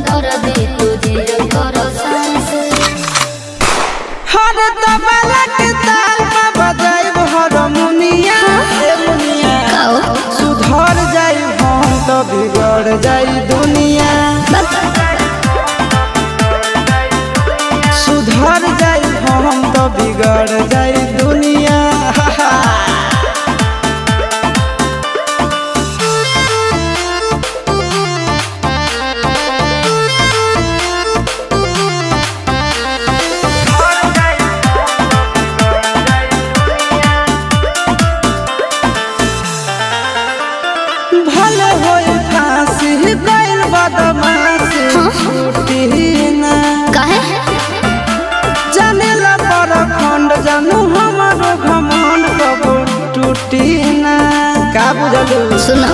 कर दे तुझे कर सांस हर तबला के ताल में बजाइब हारमोनिया सुधर जाई हम तो बिगड़ जाई दुनिया सुधर जाई हम तो बिगड़ जाई दुनिया भले होई फांसी गइल बदमाशी छूटी ना काहे जानेला पर खंड जानू हमारो घमंड कबो टूटी ना का बुझलू सुनो